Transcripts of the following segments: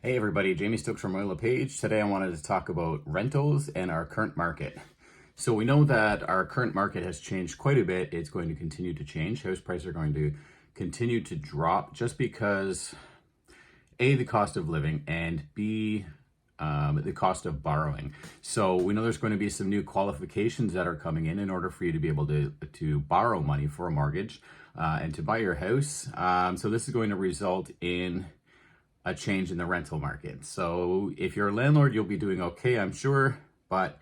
Hey everybody, Jamie Stokes from Royal LePage. Today I wanted to talk about rentals and our current market. So we know that our current market has changed quite a bit. It's going to continue to change. House prices are going to continue to drop just because A, the cost of living, and B, the cost of borrowing. So we know there's going to be some new qualifications that are coming in order for you to be able to borrow money for a mortgage and to buy your house. So this is going to result in a change in the rental market. So if you're a landlord, you'll be doing okay, I'm sure. But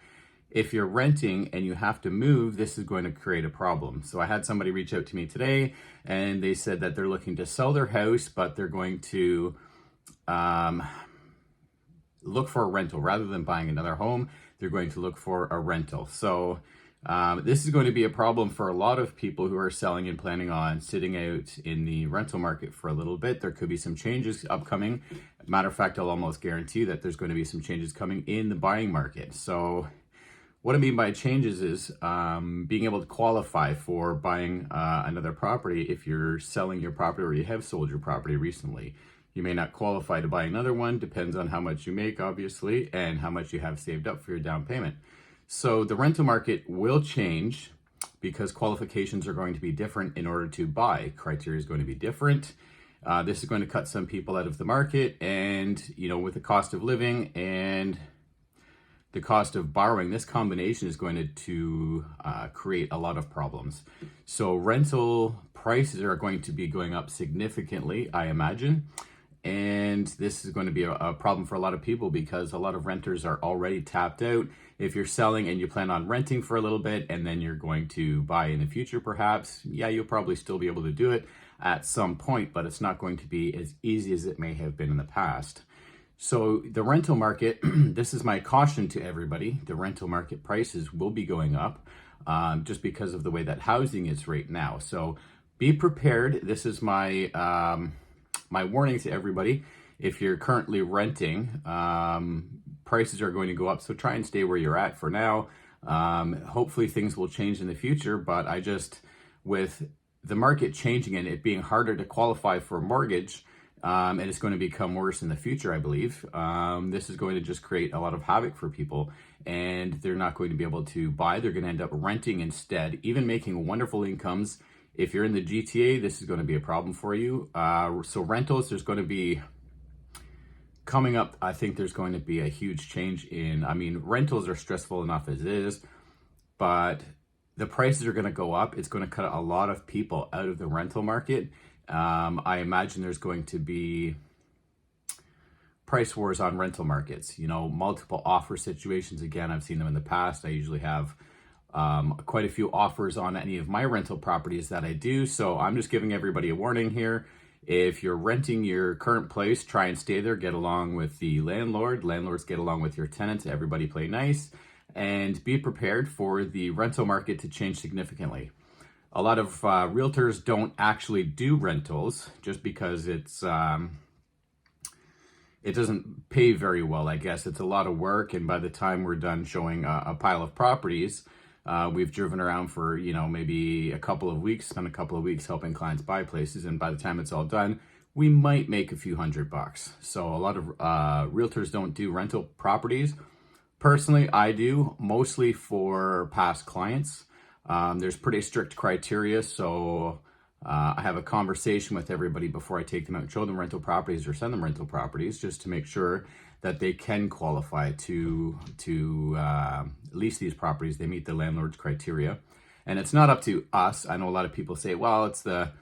if you're renting and you have to move, this is going to create a problem. So I had somebody reach out to me today and they said that they're looking to sell their house, but they're going to look for a rental rather than buying another home. They're going to look for a rental. So this is going to be a problem for a lot of people who are selling and planning on sitting out in the rental market for a little bit. There could be some changes upcoming. Matter of fact, I'll almost guarantee that there's going to be some changes coming in the buying market. So what I mean by changes is being able to qualify for buying another property if you're selling your property or you have sold your property recently. You may not qualify to buy another one, depends on how much you make, obviously, and how much you have saved up for your down payment. So the rental market will change because qualifications are going to be different in order to buy. Criteria is going to be different. This is going to cut some people out of the market, and with the cost of living and the cost of borrowing, this combination is going to create a lot of problems. So rental prices are going to be going up significantly, I imagine. And this is going to be a problem for a lot of people because a lot of renters are already tapped out. If you're selling and you plan on renting for a little bit and then you're going to buy in the future, perhaps, yeah, you'll probably still be able to do it at some point, but it's not going to be as easy as it may have been in the past. So the rental market, this is my caution to everybody, the rental market prices will be going up just because of the way that housing is right now. So be prepared. This is my warning to everybody. If you're currently renting, prices are going to go up. So try and stay where you're at for now. Hopefully things will change in the future, but with the market changing and it being harder to qualify for a mortgage, and it's going to become worse in the future, I believe. This is going to just create a lot of havoc for people, and they're not going to be able to buy. They're going to end up renting instead, even making wonderful incomes. If you're in the GTA, this is going to be a problem for you. So rentals, there's going to be coming up. I think there's going to be a huge change rentals are stressful enough as is, but the prices are going to go up. It's going to cut a lot of people out of the rental market. I imagine there's going to be price wars on rental markets, multiple offer situations. Again, I've seen them in the past. I usually have quite a few offers on any of my rental properties that I do. So I'm just giving everybody a warning here. If you're renting your current place, try and stay there, get along with the landlord. Landlords get along with your tenants. Everybody play nice and be prepared for the rental market to change significantly. A lot of realtors don't actually do rentals just because it doesn't pay very well, I guess. It's a lot of work, and by the time we're done showing a pile of properties, we've driven around for, maybe a couple of weeks, spent a couple of weeks helping clients buy places, and by the time it's all done, we might make a few $100. So a lot of realtors don't do rental properties. Personally, I do, mostly for past clients. There's pretty strict criteria, so I have a conversation with everybody before I take them out and show them rental properties or send them rental properties, just to make sure that they can qualify to lease these properties. They meet the landlord's criteria, and it's not up to us. I know a lot of people say, well, it's the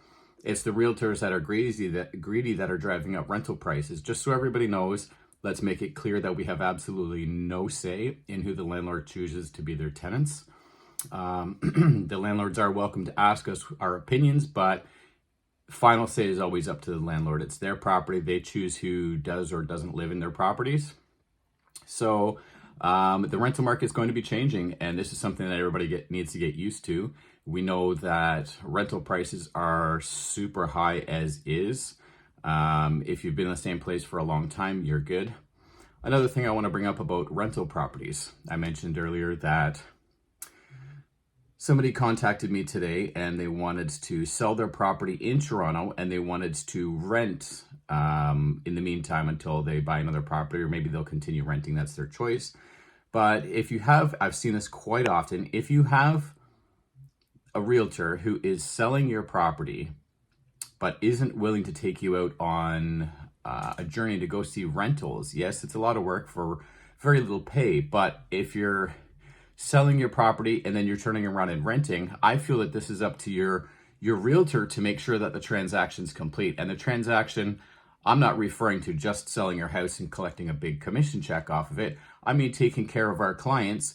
realtors that are greedy that are driving up rental prices. Just so everybody knows, let's make it clear that we have absolutely no say in who the landlord chooses to be their tenants. The landlords are welcome to ask us our opinions, but final say is always up to the landlord. It's their property. They choose who does or doesn't live in their properties. So the rental market is going to be changing, and this is something that everybody needs to get used to. We know that rental prices are super high as is. If you've been in the same place for a long time, you're good. Another thing I want to bring up about rental properties. I mentioned earlier that somebody contacted me today and they wanted to sell their property in Toronto and they wanted to rent in the meantime until they buy another property, or maybe they'll continue renting. That's their choice. But if you have, I've seen this quite often, if you have a realtor who is selling your property but isn't willing to take you out on a journey to go see rentals, yes, it's a lot of work for very little pay, but if you're selling your property and then you're turning around and renting, I feel that this is up to your realtor to make sure that the transaction's complete. And the transaction, I'm not referring to just selling your house and collecting a big commission check off of it. I mean taking care of our clients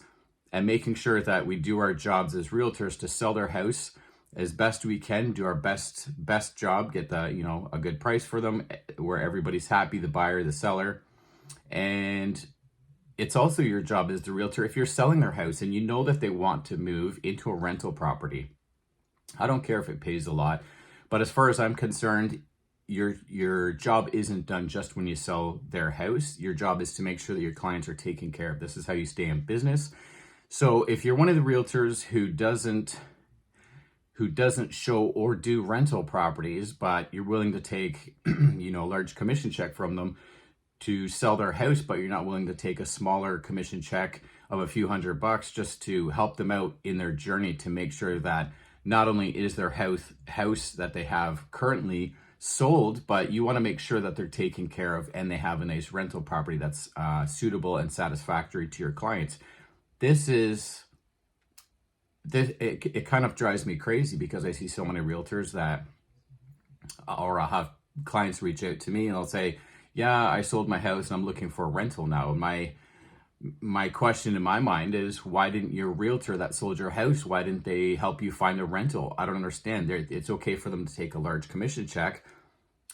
and making sure that we do our jobs as realtors to sell their house as best we can, do our best job, get a good price for them where everybody's happy, the buyer, the seller. And it's also your job as the realtor, if you're selling their house and you know that they want to move into a rental property, I don't care if it pays a lot, but as far as I'm concerned, your job isn't done just when you sell their house. Your job is to make sure that your clients are taken care of. This is how you stay in business. So if you're one of the realtors who doesn't show or do rental properties, but you're willing to take, a large commission check from them to sell their house, but you're not willing to take a smaller commission check of a few $100 just to help them out in their journey to make sure that not only is their house that they have currently sold, but you want to make sure that they're taken care of and they have a nice rental property that's suitable and satisfactory to your clients. It kind of drives me crazy because I see so many realtors that, or I'll have clients reach out to me and they'll say, yeah, I sold my house and I'm looking for a rental now. My question in my mind is, why didn't your realtor that sold your house, why didn't they help you find a rental? I don't understand. It's okay for them to take a large commission check.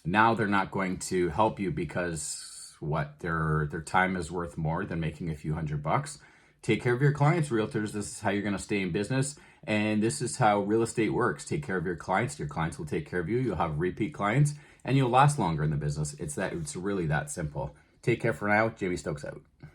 Now they're not going to help you because their time is worth more than making a few $100. Take care of your clients, realtors. This is how you're going to stay in business. And this is how real estate works. Take care of your clients. Your clients will take care of you. You'll have repeat clients and you'll last longer in the business. It's really that simple. Take care for now. Jamie Stokes out.